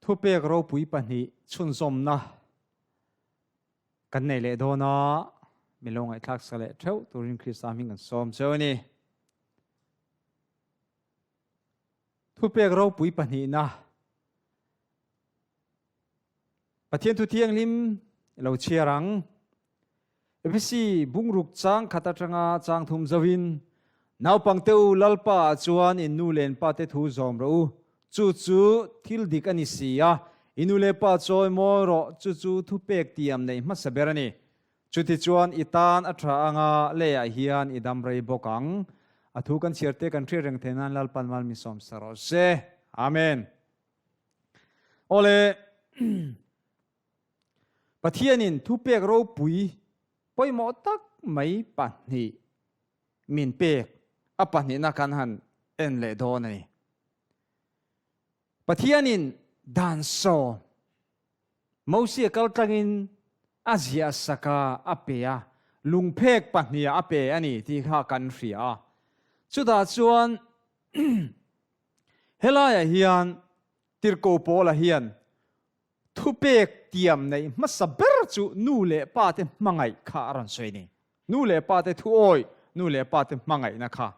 thu pek ro pui pani chun som na kan nei le do na milong ai thak sale theu turin Krista ming kan som choni thu pek ro pui pani na pathian thu thiang lim lo chiarang efisi bungruk chang khatatanga chang thum zawin naw pangteu lalpa chuan in nu len pa te thu zom ro chu chu thil dik ani sia inule pa choi mo ro chu chu thu pek tiam nei ma saberani chuti chuan itan atha anga le a hian idam rei bokang athu kan chiarte kan thre reng thenan lalpan mal mi som saro se amen ole pathianin thu pek ro pui poimo tak mai pa ni min pek apa ni na kan han en le do nei pathianin dan so mosia kal tangin azia saka apea lungphek pahnia ape ani ti kha kan ria chuda chuan helaya hian tirko pola hian thupek tiam nei masaber chu nu le pa te mangai kha ran soini nu le pa te thu oi nu le pa te mangai na kha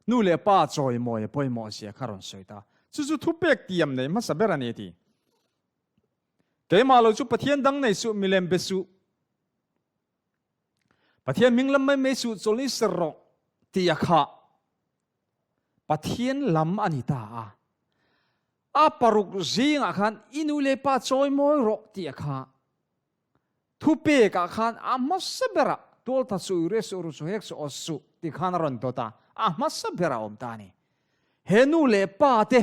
nu le pa choi moi poimo sia kharon soita chu chu thupek tiam nei masaber ani ti keima lo chu pathian dang nei su milem besu pathian minglam mai me su choli serro ti akha pathian lam anita a paruk zinga khan inule pa choi moi ro ti akha thupe ka khan amasabera tol ta su res uru so hek so osu ti khan ron tota amasabera om tani henule pa te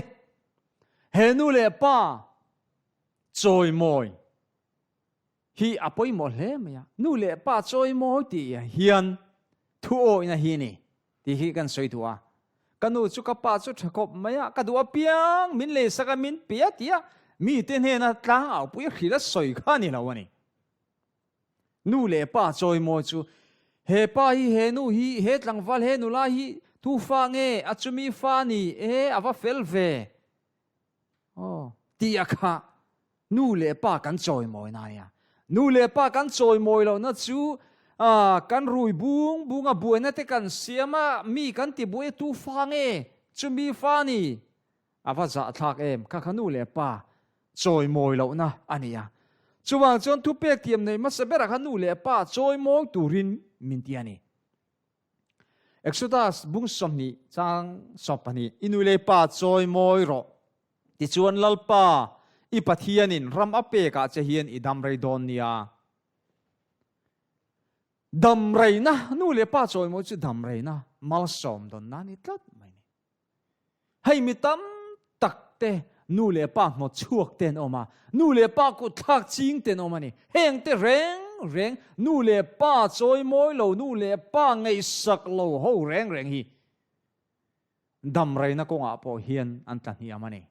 henule pa choi moi hi apoi mo le maya nu le pa choi moi ti hian thu oi na hi ni ti hi kan soi tua kanu chu ka pa chu thakop maya ka du piang min le saka min pia tia mi te ne na tlang au pui khila soi kha ni lawani nu le pa choi moi chu he pa hi he nu hi he tlang wal he nu la hi tu fa nge achumi fa ni ava fel ve oh ti akha nu le pa kan choi moi na ya nu le pa kan choi moi lo na chu kan rui bunga buena te kan siama mi kan ti bue tu fa nge chumi fa ni ava za thak em kha khanu le pa choi moi lo na ania chuwang chon tu pek tiam nei ma sabera khanu le pa choi moi turin min ti ani Exodus bung somni chang sopani inule pa choi moi ro ti chuan lalpa i pathianin ram ape ka che hian idam rei don nia dam rei na nu le pa choi mo chu dam rei na mal som don na ni tlat mai ni hei mi tam tak te nu le pa mo chuak ten oma nu le pa ku thak ching ten oma ni heng te reng nu le pa choi moi lo nu le pa ngei sak lo ho reng hi dam rei na ko nga po hian an tan hi amani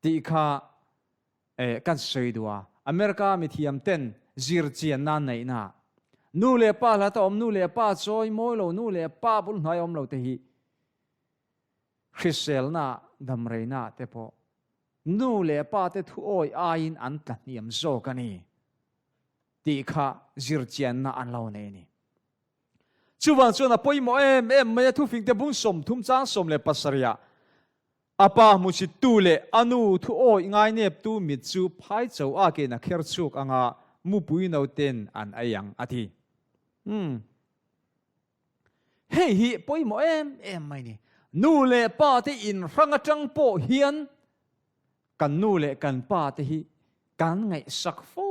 ti kha kan sei dua America mi thiam ten zir chian nan nei na nu le pa la ta om nu le pa choi moi lo nu le pa bul hnai om lo te hi Chrisel na dam rei na te po nu le pa te thu oi a in an tla niam zo kani ti kha zir chian na an lo nei ni chuwang chuan a poimo em me thu fing te bung som thum chang som le pasaria apa musi tule anu thu oi ngai nep tu mit chu phai chau a ke na kher chuk anga mu pui no ten an ayang athi hei hi poimo em mai ni nu le pa te in ranga tang po hian kan nu le kan pa te hi kan ngai sak fo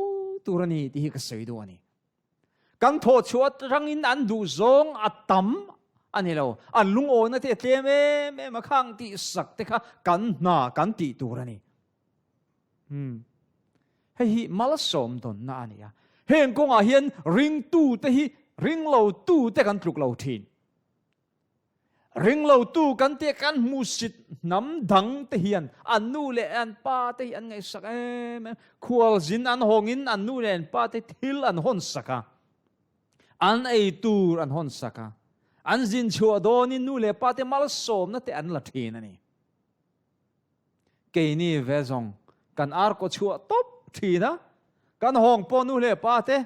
turani ti hi ka sei do ani kan tho chuat rangin an du zong atam ani lo an lung o na te me ma khang ti sak te kha kan ti turani hei hi mal som don na ania heng ko nga hian ring tu te hi ring lo tu te kan tluk lo thin ring lo tu kan te kan musit nam dang te hian an nu le an pa te an ngai sak em khual zin an hongin an nu le an pa te thil an hon saka an ei tur an hon saka an zin chua donin nu le pa te mal som na te an la thin ani ke ni ve zong kan ar ko chua top thi na kan hong po nu le pa te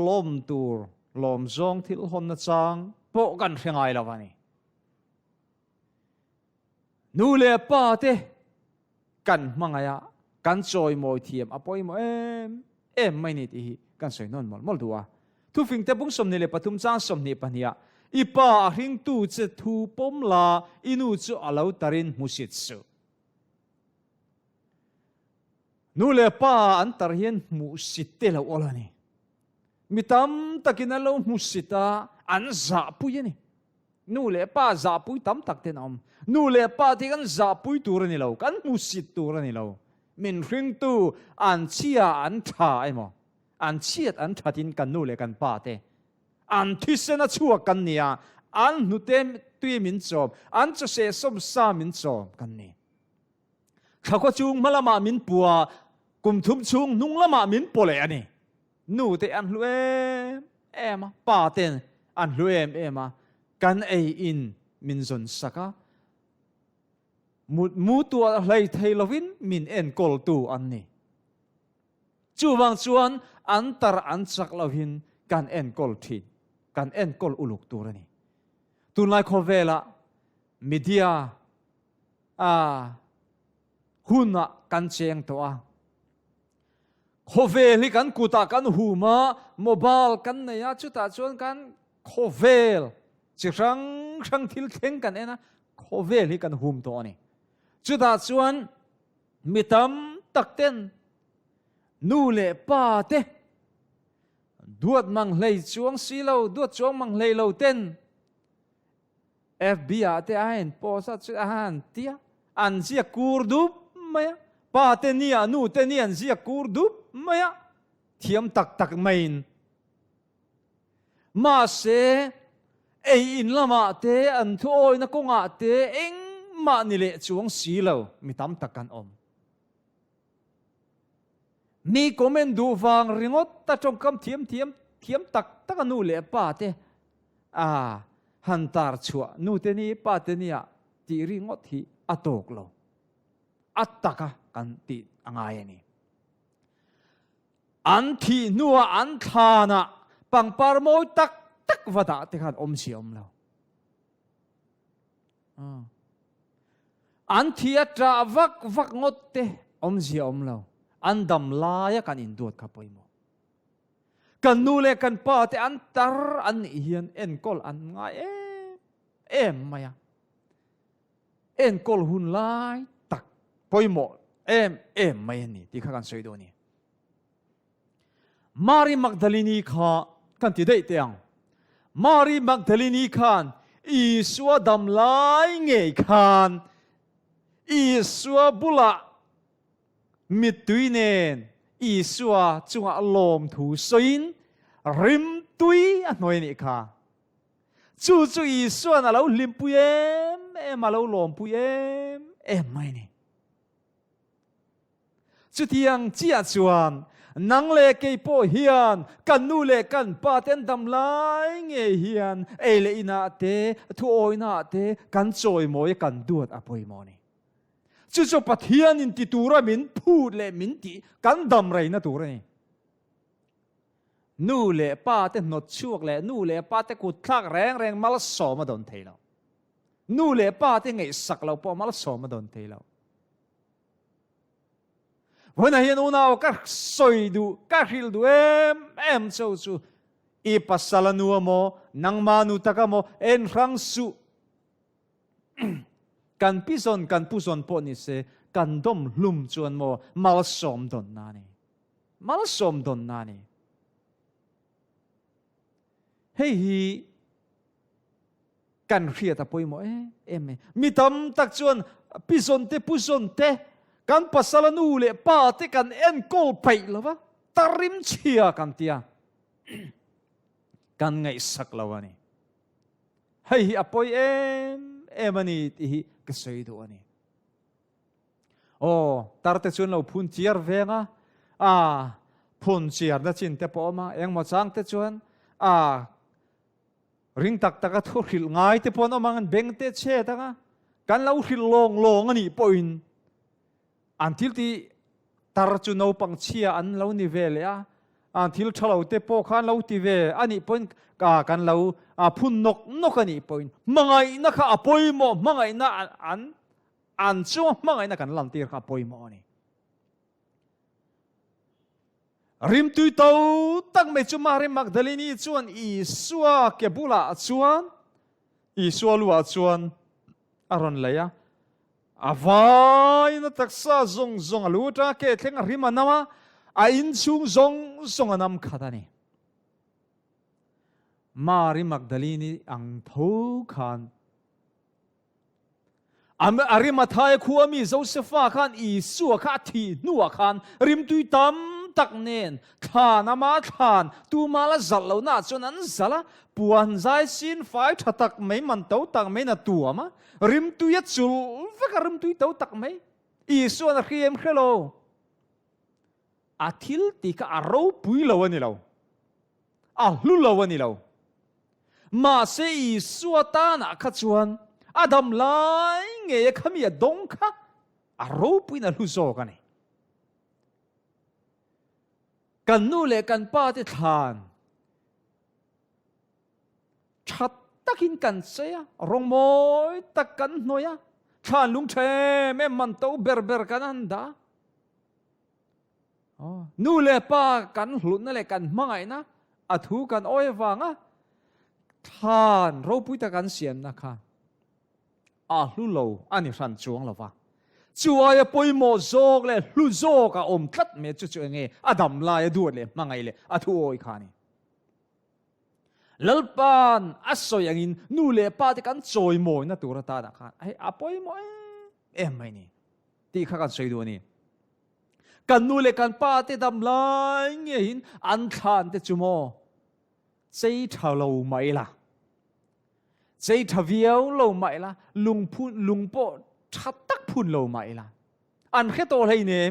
lom tur lom zong thil hon na chang po kan hrengai lawani nu le pa te kan mangaya kan choi moi thiam apoi mo em mai ni ti kan soi non mol duwa thu fing te bung som ni le pathum chang som ni pania ipa hring tu che thu pom la inu chu alo tarin musit su nu le pa an tar hian musit te lo olani mitam takin alo musita an za pui ni nu le pa za pui tam tak ten om nu le pa ti kan za pui tur ni lo kan musit tur ni lo min hring tu an chia an tha ai mo an chiat an thatin kan nu le kan pa te an thisena chuak kan nia an nu tem tui min chom an cho se som sa min chom kan ni khakwa chung malama min puwa kum thum chung nung lama min pole ani nu te an hluem ema pa ten an hluem ema kan ei in min zon saka mu tua hlei thei lovin min en kol tu an ni chu wang chuan an tar an chak lovin kan en kol thin kan en kol uluk turani tunlai khovela media huna kan cheng to a khovel hi kan kuta kan huma mobile kan neya chuta chuan kan khovel chi rang thil theng kan ena khovel hi kan hum to ani chuta chuan mitam takten nu le pa te duat mang lei chuang si lo duat chuang mang lei lo ten FBI te ain po sa chu han tia an zia kur dup maya pa te ni anu te ni an zia kur dup maya thiam tak main ma se ei in lama te an thoi na konga te eng ma ni le chuang si lo mi tam takan om mi komen du wang ringot ta trong kam thiam tak anu le pa te han tar chua nu te ni pa te ni ti ringot hi atok lo attaka kan ti angai ani an thi nuwa an thana pangpar moi tak wada te khan om si om lo an thia tra vak ngot te om si om lo an dam la ya kan in dot ka poimo kan nu le kan pa te an tar an hian en kol an nga em maya en kol hun lai tak poimo em mai ni ti kha kan soi do ni Mary Magdalene kha kan ti dei teang Mary Magdalene khan Isua dam lai nge khan Isua bula mit tuinen Isua chunga lom thu soin rim tui anoi ni kha chu Isua na lo lim puyem em alo lom puyem em mai ni chu tiang chia chuan nang le ke po hian kan nu le kan pa ten dam lai nge hian e le ina te thu oina te kan choi moi kan duat apoi mo ni chu pathian in ti tura min phu le min ti kan dam rei na tur ni nu le pa te not chuak le nu le pa te ku thak reng mal so ma don theilo nu le pa te ngei sak lo po mal so ma don theilo When I know now, soy du, kahil du em so su, ipasalanua mo, nang manu taka mo, en rang su. Kan puson po ni se, kan dom lum chuan mo, malsom don nani. Hey kan riat apoy mo mitam tak chuan puson te. Kan pasalanu le pa te kan en kol pai lawa tarim chia kan tia kan ngai sak lawani hei apoi emani ti ka sei do ani tarte chun lo phun chiar venga phun chiar da chin te po ma eng mo chang te chuan ring tak taka thuril ngai te pon omangan beng te che taka กันเล่าหิลลงอันนี้ปอยน์อันที่ที่ตาจุนเอาปังเชียอันเล่านิเวลเลยอันที่เราเล่าเตปอขันเล่าทีเวอันนี้ปอยน์กันเล่าพุ่นนกอันนี้ปอยน์มังไงนะคะปอยน์โมมังไงนะอันชัวมังไงนะกันลันตีร์ค่ะปอยน์โมนี่ริมตุยเต้าตั้งไม่จุมาริมักดาลินีชวนอีสัวเก็บุลาชวนอีสัวลัวชวนอารอนเลยอาวายนัตักษาซงลูตาเกตเงริมันนามาอินซุงซงนำขัดนี่มาริมักดาลินีอังทูขันอาริมาทายขัวมีโจเซฟาขันอีสัวขัดทีนัวขันริมตุยตั้มตักเนนทานอามาทานตูมาละจัลลาวนาจนนั้นจัลละปวนใจสินไฟทักไม่มันเต้าตักไม่น่ะตัวมาริมตุยจุลฟักริมตุยเต้าตักไม่อีส่วนเขียมเขโลอาทิลติกะอาราวปุยลาวันนี้เราลุลาวันนี้เรามาเสียอีส่วนตาหนักชวนอาดัมไลเงี้ยขมีดงค่ะอาราวปุยน่ะลุโซกันนี่กันนู่เลกันป้าที่ทานชัดตะกินกันเสียรงมอยตะกันหน่อยชาลุงเทแม่มันเต้าเบอร์กันนั่นดานู่เลป้ากันหลุดนั่นแหละกันไม่นะอาทูกันอ้อยฟังทานเราพูดตะกันเสียนนะคะลุโลอันนี้สันจวงแล้ววะชัวร์ปอยโมโซกเลยลุโซกอมทัดเมจุเงี้ยอดัมลายดูเลยมังไงเลยทูโอยขานี่ลลปานสอยอย่างนี้นู่เลป้าที่กันจอยโมยนะตัวตานะคะปอยโมไม่นี่ที่ข้ากันจอยดูนี่กันนู่เลกันป้าที่ดำลายเงี้ยหินอันทานที่จุโมใจเท่าเราไม่ละใจเท่าเวียวเราไม่ละลุงโปชัดตักพุ่นเราไม่ละอันแค่ตัวอะไรเนี่ย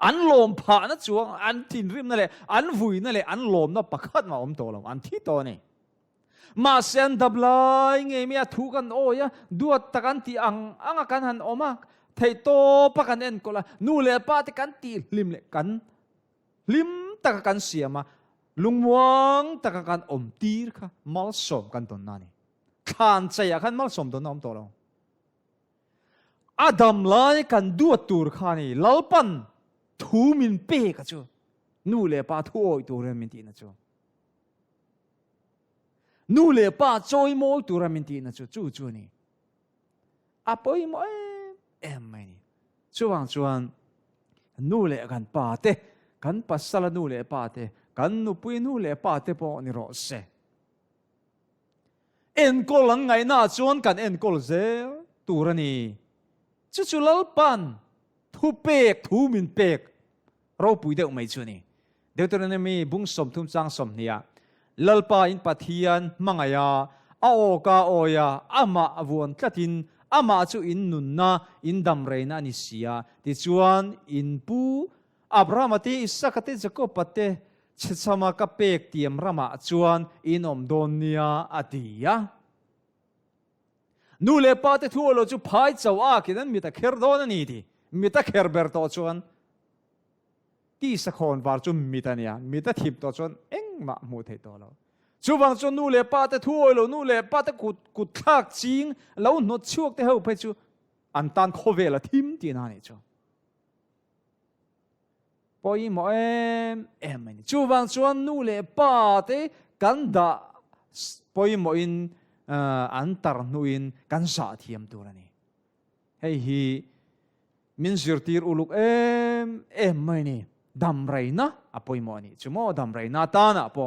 อันลมผ่านนะจวงอันทินริมนั่นแหละอันวุ่ยนั่นแหละอันลมนั่นปักขัดมาตัวเราอันที่ตัวนี่มาเสียนดับลายเงี้ยมีทุกันโอ้ยดูตะกันที่อังกันหันออกมาไทยโตปักกันเอ็นก็ละนู่เลยป้าตะกันตีลิมเลยกันลิมตะกันเสียมาลุงวงตะกันตีร์ค่ะมัลสมกันตัวนั่นนี่ขานใจกันมัลสมตัวน้องตัวเราอาดัมไล่กันดูตัวข้านี่ลลปันทูมินเป้กันจูนู่เลยป้าทูโอยตัวเรมินตีนะจูนู่เลยป้าจอยโมตัวเรมินตีนะจูนี่ปอยโมไม่นี่จวนนู่เลยกันป้าเตกันปัสสละนู่เลยป้าเตกันนุปุยนู่เลยป้าเตปอนี่รอเซก็หลังไงน่าจวนกันก็เซตัวนี่จู่ๆลลปันทูเปกทูมินเปกเราปุยเดียวไม่ชนี่เดี๋ยวตอนนี้มีบุ้งสมทุ่มจางสมเนี่ยลลปาอินปัทยันมังยาโอกาโอยาอามาอวนตัดินอามาจู่อินนุนนาอินดัมเรนานิเซียที่จวนอินปูอับรามัติอิสกัติจะก็ปเตเชสมากับเปกเตียมรามาจวนอินอมโดเนียอดียานู่เลป้าเตทั่วโลกจู่พายเจ้าอาคิดนั้นมีแต่เคร์โดนนี่ทีมีแต่เคร์เบอร์ตัวจวนที่สักคนวาร์จุมีแต่เนี่ยมีแต่ทิพตัวจวนมาหมดให้ตัวเราจู่วังจวนนู่เลป้าเตทั่วโลกนู่เลป้าเตกุดทักจริงแล้วนดช่วงเตเขาไปจู่อันตันโคเวลทิมที่นั่นนี่จู่พอยิ่งไม่นี่จู่วังจวนนู่เลป้าเตกันดาพอยิ่งอินอันตรนุอินกันสาธิยมตัวนี้เฮ้ยมินสิร์ตีร์อุลุกไม่นี่ดำไรนะปอยโมนี่จุโมดำไรนะตานะปอ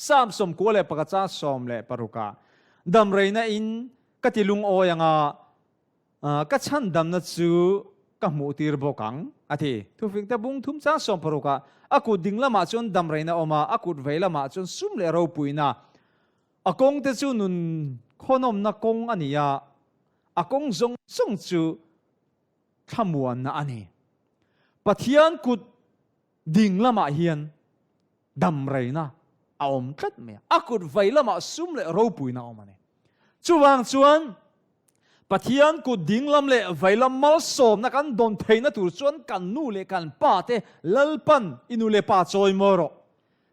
สามสมกูเลยปะกะจ้าสมเลยปรุกาดำไรนะอินกัติลุงโอยังกัชันดำนะจูกัมูตีร์บกังทีทุกฟิกแต่บุ้งทุ่มจ้าสมปรุกากูดิ่งละมาจนดำไรนะออกมากูเวลละมาจนซุ่มเลยเราปุยนะกงเตจูนุนคนอมนักกงอันนี้กงจงจูขมวนนะอันนี้ปะเทียนกุดดิ่งละมาเฮียนดำไรนะอมทัดเมียกุดไวละมาซุ่มเลยเราปุยนะออกมาเนี่ยจวน Pathian ku dinglam le vailam mal som na kan don theina tur chuan kan nu le kan pa te lalpan inu le pa choi moro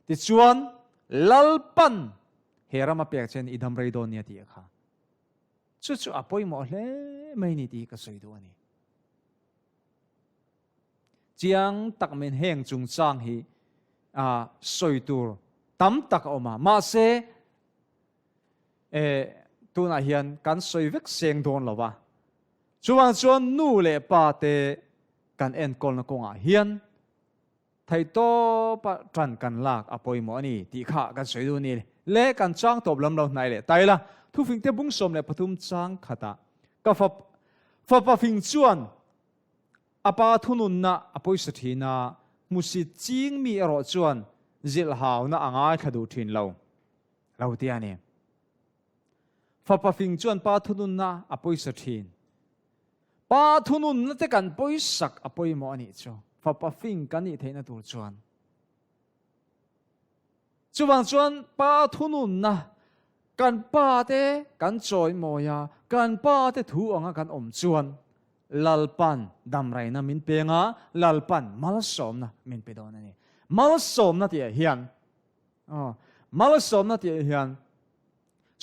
ti chuan lalpan herama pek chen idam rei don nia ti kha chu apoi mo hle mai ni ti ka soi do ani chiang tak men heng chung chang hi soi tur tam tak oma ma se tuna hian kan soi vek seng don lawa chuwang chuan nu le pa te kan en kol na konga hian thai to pa tran kan lak apoi mo ani ti kha kan soi du ni le kan chang top lam lo nai le tai la thu fing te bung som le pathum chang khata ka fa pa fing chuan apa thunun na apoi sathina musi ching mi ro chuan zil haw na angai khadu thin lo ti ani fa pa fing chuan pa thunun na apoi sathin pa thunun na te kan poi sak apoi mo ani chu fa pa fing kan ni theina tur chuan chuwang chuan pa thunun na kan pa te kan choi mo ya kan pa te thu anga kan om chuan lalpan damrai na min penga lalpan mal som na min pe don ani mal som na ti hian mal som na ti hian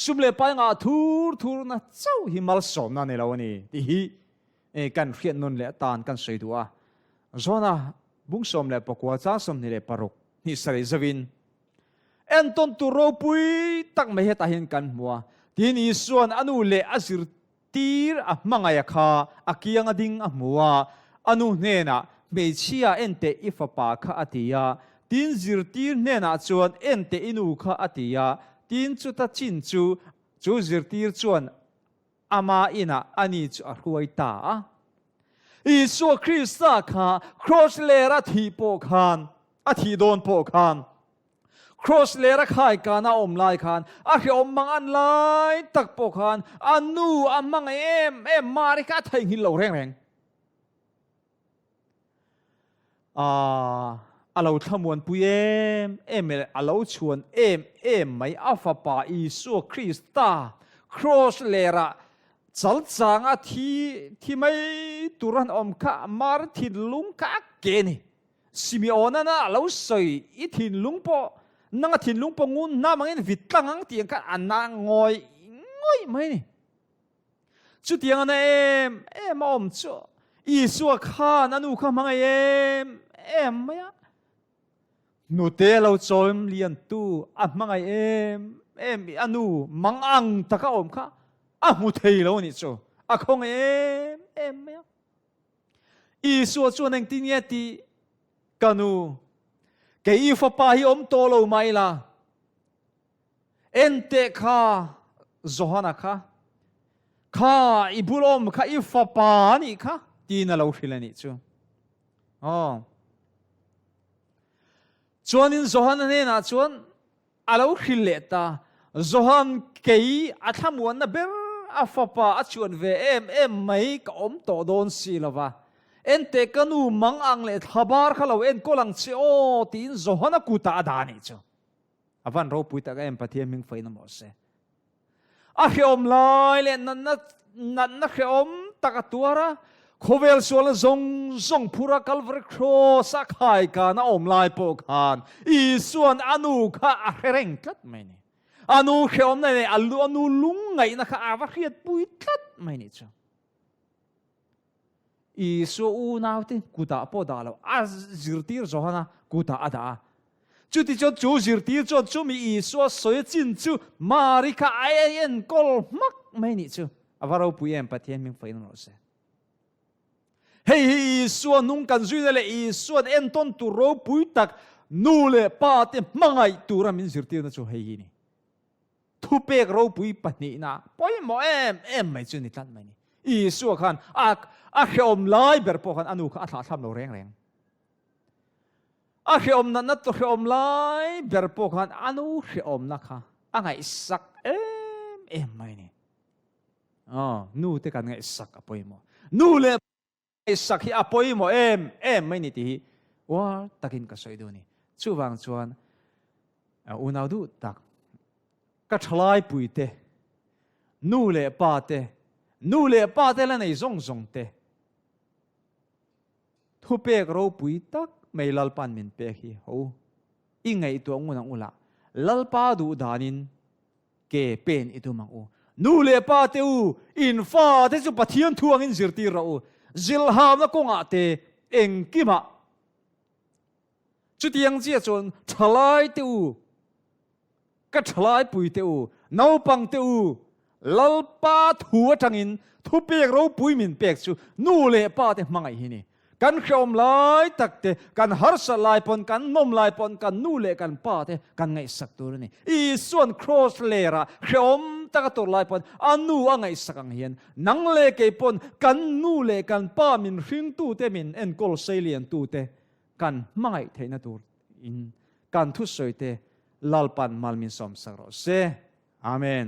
sumle pai nga thur na chau hi mal som na ne lo ani ti hi kan khian non le tan kan sei duwa zona bung som le pokwa cha som ni le paruk ni sari zawin en ton tu ro pui tak me he ta hin kan muwa tin i suan anu le azir tir a mangaya kha akianga ding a muwa anu ne na me chia ente ifapa kha atia tin zir tir ne na chuan ente inu kha atia tin chu ta chin chu zir tir chuan ama ina ani chu a huai ta Isu Krista kha cross lera thi po khan a thi don po khan cross lera khai kana om lai khan a khi om mang an lai tak po khan anu amang em mari ka thai hin lo reng alo thamuan pu em alo chuan em mai afa pa Isu Krista cross lera chal changa thi mai turan om kha mar thin lung ka ke ni Simeona na alo soi I thin lung po nang thin lung po ngun na mangin vitlangang tiang ka ana ngoi mai ni chu tiang na em om chu Isu kha nanu kha mangai em maya nu te lo chom lian tu a mangai em anu mangang taka om kha mu thei lo ni chu a khong em maya Isu chu nang tin ye ti kanu ke I fa pa hi om to lo mai la ente kha zohana kha ibulom kha I fa pa ni kha ti na lo hilani chu chuanin zohan ne na chuan alo hille ta zohan kei athamuan na ber afapa achuan ve em mai ka om to don si lova ente kanu mang ang le thabar khalo en kolang che o tin zohana kuta adani chu avan ro puita ka empathy ming faina mo se a khiom lai le nan na khiom takatuara khovel sual zong pura calvary cross a khai ka na om lai po khan Isuan anu kha a hereng tat mai ni anu khiom na ne anu lung ngai na kha awa khiat pui tat mai ni chu Isu u nauti kuta po dalo a zirtir zohana kuta ada chu ti chu zirtir chu mi Isu soi chin chu marika ayen kol mak mai ni chu avaro puiem patien ming fain no se Hei Isu nung kan zui le Isu en ton tu ro pui tak nu le pa te mangai tu ra min zirtir na chu hei ni thu pek ro pui pani na poi mo em mai chu ni tan mai ni Isu khan a khiom lai ber po khan anu kha tha tham lo reng a khiom na to khiom lai ber po khan anu khiom na kha angai sak em mai ni nu te kan ngai sak apoi mo nu le sak hi apoi mo em mai ni ti wa takin ka soi do ni chuwang chuan unau du tak ka thlai pui te nu le pa te nu le pa te la nei zong zong te thu pek ro pui tak mai lalpan min pek hi ho ingai tu ngunang ula lalpa du danin ke pen itu mang u nu le pa te u in fa te chu pathian thuang in zirti ra u zilham na konga te engkima chutiang chia chon thalai te u ka thalai pui te u nau pang te u lalpa thu atangin thu pek ro pui min pek chu nu le pa te mangai hi ni kan khom lai takte kan harsa lai pon kan nom lai pon kan nu le kan pa te kan ngai sak tur ni I suan cross lera khom tak tur lai pon anu angai sakang hian nang le ke pon kan nu le kan pa min hring tu te min en kol salian tu te kan mangai theina tur in kan thu soi te lalpan malmin som sakro se amen